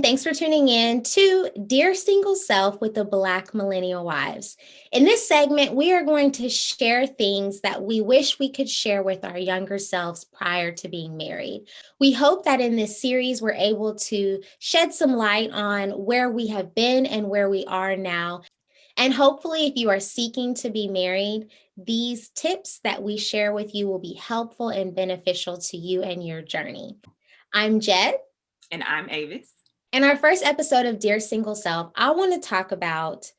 thanks for tuning in to Dear Single Self with the Black Millennial Wives. In this segment, we are going to share things that we wish we could share with our younger selves prior to being married. We hope that in this series, we're able to shed some light on where we have been and where we are now. And hopefully, if you are seeking to be married, these tips that we share with you will be helpful and beneficial to you and your journey. I'm Jed. And I'm Avis. In our first episode of Dear Single Self, I want to talk about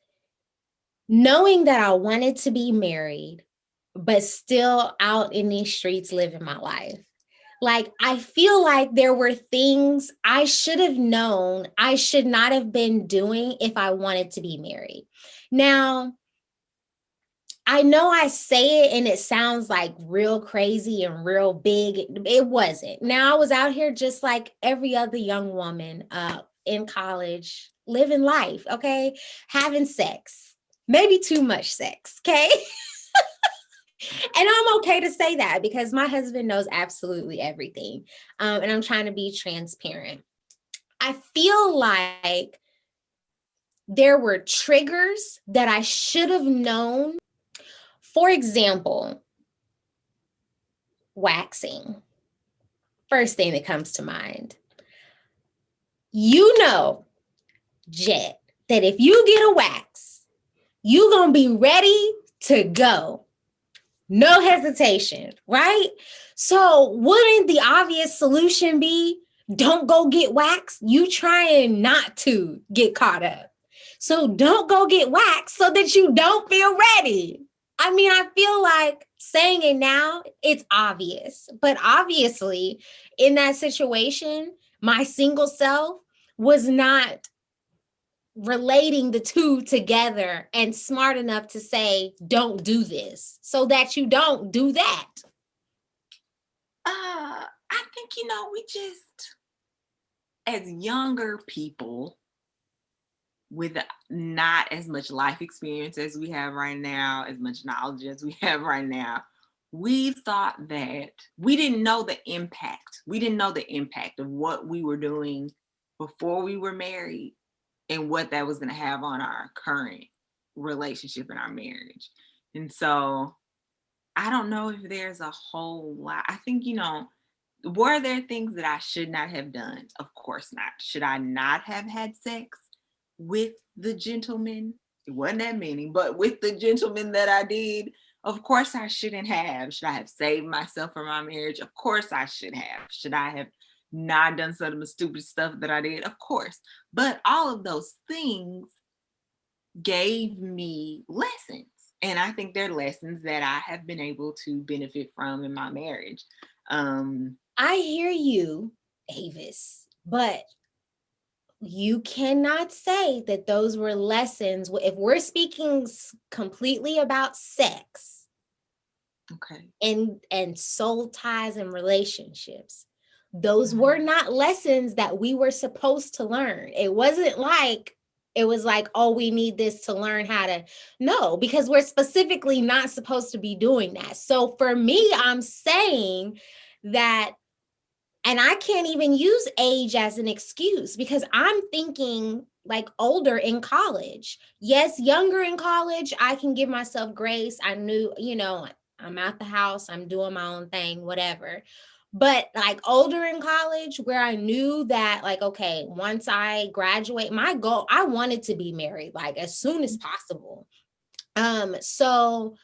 knowing that I wanted to be married, but still out in these streets living my life. Like, I feel like there were things I should have known I should not have been doing if I wanted to be married. Now, I know I say it and it sounds like real crazy and real big. It wasn't. Now, I was out here just like every other young woman in college, living life, okay? Having sex, maybe too much sex, okay? And I'm okay to say that because my husband knows absolutely everything. And I'm trying to be transparent. I feel like there were triggers that I should have known. For example, waxing. First thing that comes to mind. You know, Jet, that if you get a wax, you're going to be ready to go. No hesitation, right? So wouldn't the obvious solution be don't go get waxed? You trying not to get caught up. So don't go get waxed so that you don't feel ready. I mean, I feel like saying it now, it's obvious. But obviously, in that situation, my single self was not relating the two together and smart enough to say, don't do this so that you don't do that. I think, we just, as younger people with not as much life experience as we have right now, as much knowledge as we have right now, we thought that we didn't know the impact. We didn't know the impact of what we were doing before we were married and what that was going to have on our current relationship and our marriage. And so I don't know if there's a whole lot. I think, were there things that I should not have done? Of course not. Should I not have had sex with the gentleman? It wasn't that many, but with the gentleman that I did, of course I shouldn't have. Should I have saved myself for my marriage? Of course I should have. Should I have not done some of the stupid stuff that I did? Of course. But all of those things gave me lessons. And I think they're lessons that I have been able to benefit from in my marriage. I hear you, Avis, but you cannot say that those were lessons. If we're speaking completely about sex, okay, and soul ties and relationships, those were not lessons that we were supposed to learn. It wasn't like, oh, we need this to learn how to. No, because we're specifically not supposed to be doing that. So for me, I'm saying that, and I can't even use age as an excuse because I'm thinking like older in college. Yes, younger in college, I can give myself grace. I knew, I'm out the house, I'm doing my own thing, whatever. But like older in college where I knew that like, okay, once I graduate, my goal, I wanted to be married like as soon as possible. So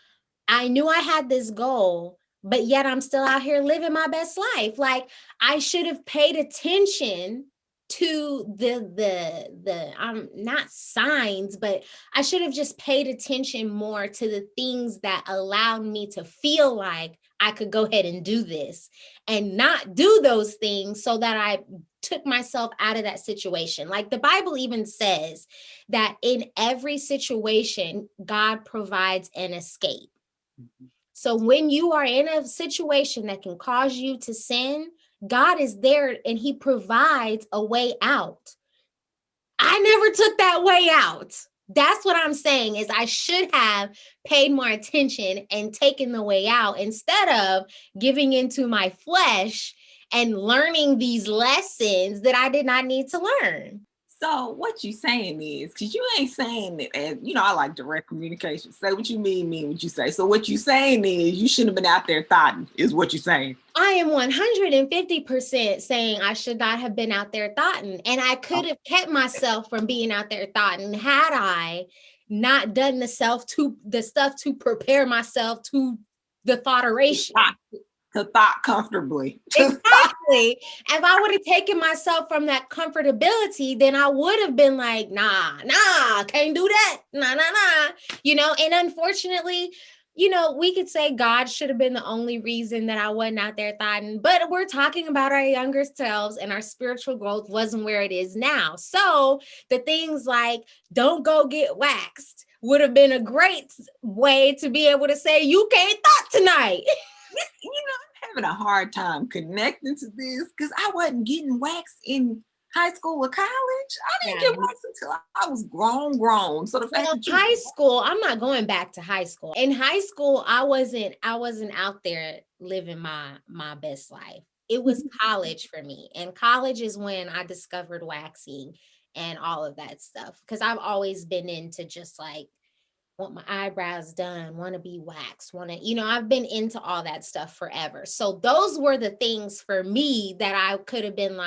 I knew I had this goal, but yet I'm still out here living my best life. Like I should have paid attention to the I'm not signs, but I should have just paid attention more to the things that allowed me to feel like I could go ahead and do this and not do those things so that I took myself out of that situation. Like the Bible even says that in every situation, God provides an escape. So when you are in a situation that can cause you to sin, God is there and he provides a way out. I never took that way out. That's what I'm saying is I should have paid more attention and taken the way out instead of giving into my flesh and learning these lessons that I did not need to learn. So what you saying is, because you ain't saying it, and I like direct communication. Say what you mean what you say. So what you saying is you shouldn't have been out there thotting, is what you're saying. I am 150% saying I should not have been out there thotting. And I could have kept myself from being out there thotting had I not done the stuff to prepare myself to the thoughtation. To thought comfortably. Exactly. If I would have taken myself from that comfortability, then I would have been like, nah, can't do that. Nah. And unfortunately, we could say God should have been the only reason that I wasn't out there thotting, but we're talking about our younger selves, and our spiritual growth wasn't where it is now. So the things like don't go get waxed would have been a great way to be able to say, you can't thought tonight. I'm having a hard time connecting to this because I wasn't getting waxed in high school or college. I didn't get waxed until I was grown. So the fact that high school, I'm not going back to high school. In high school, I wasn't out there living my best life. It was college for me. And college is when I discovered waxing and all of that stuff. Because I've always been into just like want my eyebrows done, want to be waxed, I've been into all that stuff forever. So those were the things for me that I could have been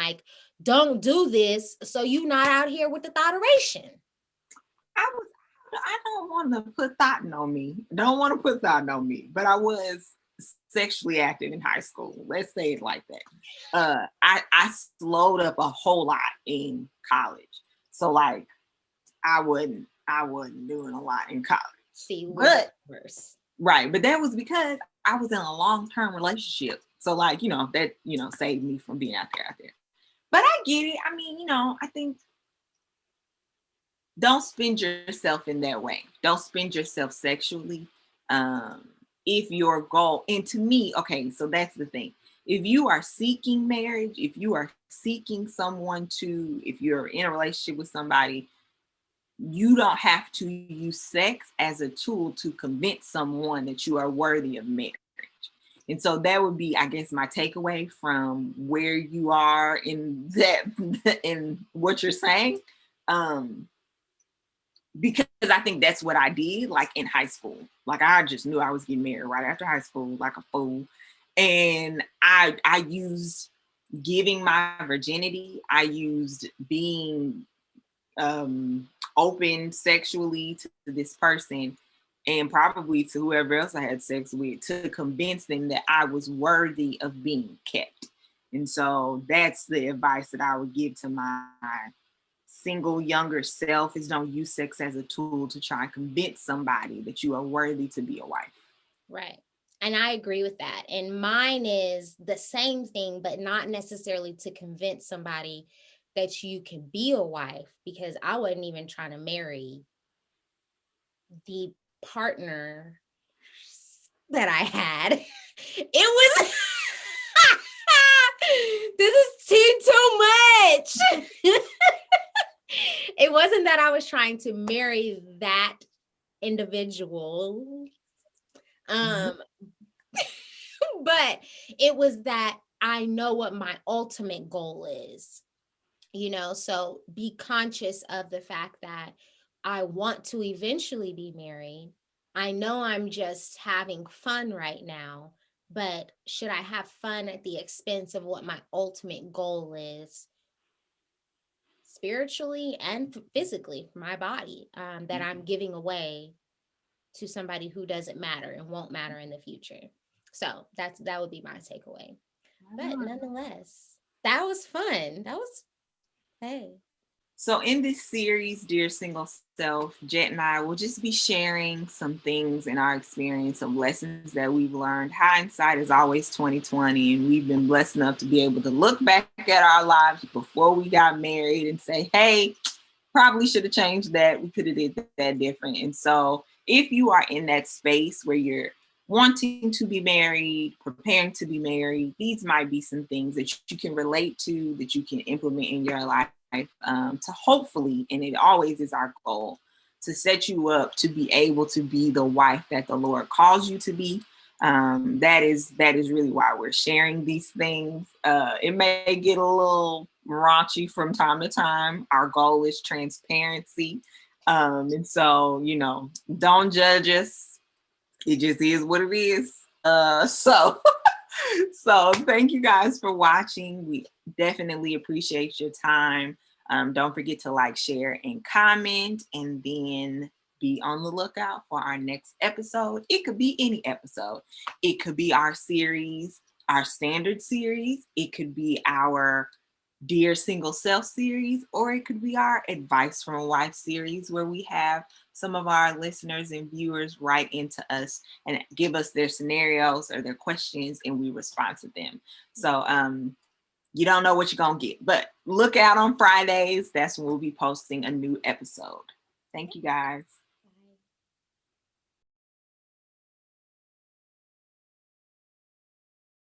don't do this. So you not out here with the thoughtration. I don't want to put thought on me. But I was sexually active in high school. Let's say it like that. I slowed up a whole lot in college. So I wasn't doing a lot in college. See, but worse. Right. But that was because I was in a long-term relationship. So that, saved me from being out there. But I get it. I mean, I think don't spend yourself in that way. Don't spend yourself sexually. If your goal, and to me, okay, so that's the thing. If you are seeking marriage, if you are seeking if you're in a relationship with somebody, you don't have to use sex as a tool to convince someone that you are worthy of marriage. And so that would be, I guess, my takeaway from where you are in what you're saying. Because I think that's what I did, in high school. I just knew I was getting married right after high school, like a fool. And I used giving my virginity. I used being open sexually to this person, and probably to whoever else I had sex with, to convince them that I was worthy of being kept. And so that's the advice that I would give to my single younger self, is don't use sex as a tool to try and convince somebody that you are worthy to be a wife. Right. And I agree with that. And mine is the same thing, but not necessarily to convince somebody that you can be a wife, because I wasn't even trying to marry the partner that I had. It was this is too much. It wasn't that I was trying to marry that individual. But it was that I know what my ultimate goal is. So be conscious of the fact that I want to eventually be married. I know I'm just having fun right now, but should I have fun at the expense of what my ultimate goal is, spiritually and physically, for my body, that I'm giving away to somebody who doesn't matter and won't matter in the future? So that would be my takeaway. But nonetheless, that was fun. Hey. So in this series, Dear Single Self, Jet and I will just be sharing some things in our experience, some lessons that we've learned. Hindsight is always 2020, and we've been blessed enough to be able to look back at our lives before we got married and say, hey, probably should have changed that. We could have did that different. And so if you are in that space where you're wanting to be married, preparing to be married, these might be some things that you can relate to, that you can implement in your life, to hopefully, and it always is our goal, to set you up to be able to be the wife that the Lord calls you to be. That is really why we're sharing these things. It may get a little raunchy from time to time. Our goal is transparency. And so, don't judge us. It just is what it is. So so thank you guys for watching. We definitely appreciate your time. Don't forget to like, share, and comment, and then be on the lookout for our next episode. It could be any episode. It could be our series, our standard series. It could be our Dear Single Self series, or it could be our Advice from a Wife series, where we have some of our listeners and viewers write into us and give us their scenarios or their questions, and we respond to them. So you don't know what you're gonna get, but look out on Fridays. That's when we'll be posting a new episode. Thank you guys.